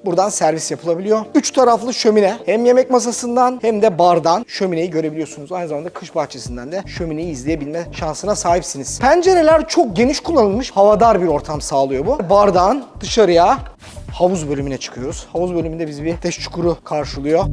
Buradan servis yapılabiliyor. 3 taraflı şömine. Hem yemek masasından hem de bardan şömineyi görebiliyorsunuz. Aynı zamanda kış bahçesinden de şömineyi izleyebilme şansına sahipsiniz. Pencereler çok geniş kullanılmış. Havadar bir ortam sağlıyor bu. Bardağın dışarıya havuz bölümüne çıkıyoruz. Havuz bölümünde bizi bir ateş çukuru karşılıyor.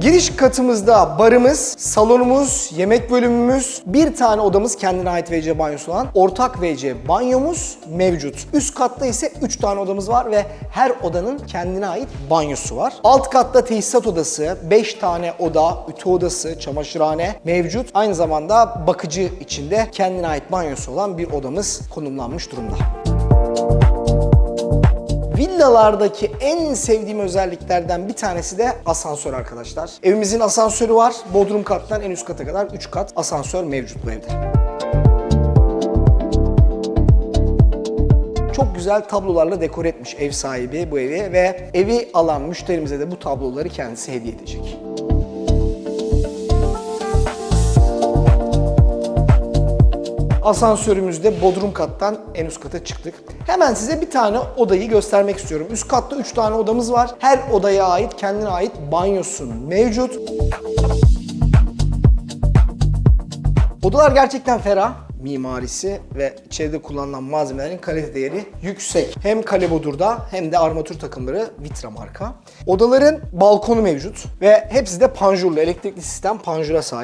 Giriş katımızda barımız, salonumuz, yemek bölümümüz, bir tane odamız kendine ait WC banyosu olan ortak WC banyomuz mevcut. Üst katta ise 3 tane odamız var ve her odanın kendine ait banyosu var. Alt katta tesisat odası, 5 tane oda, ütü odası, çamaşırhane mevcut. Aynı zamanda bakıcı içinde kendine ait banyosu olan bir odamız konumlanmış durumda. Villalardaki en sevdiğim özelliklerden bir tanesi de asansör arkadaşlar. Evimizin asansörü var. Bodrum kattan en üst kata kadar 3 kat asansör mevcut bu evde. Çok güzel tablolarla dekore etmiş ev sahibi bu evi ve evi alan müşterimize de bu tabloları kendisi hediye edecek. Asansörümüzde bodrum kattan en üst kata çıktık. Hemen size bir tane odayı göstermek istiyorum. Üst katta 3 tane odamız var. Her odaya ait, kendine ait banyosu mevcut. Odalar gerçekten ferah. Mimarisi ve içeride kullanılan malzemelerin kalite değeri yüksek. Hem kalebodurda hem de armatür takımları Vitra marka. Odaların balkonu mevcut ve hepsi de panjurlu, elektrikli sistem panjura sahip.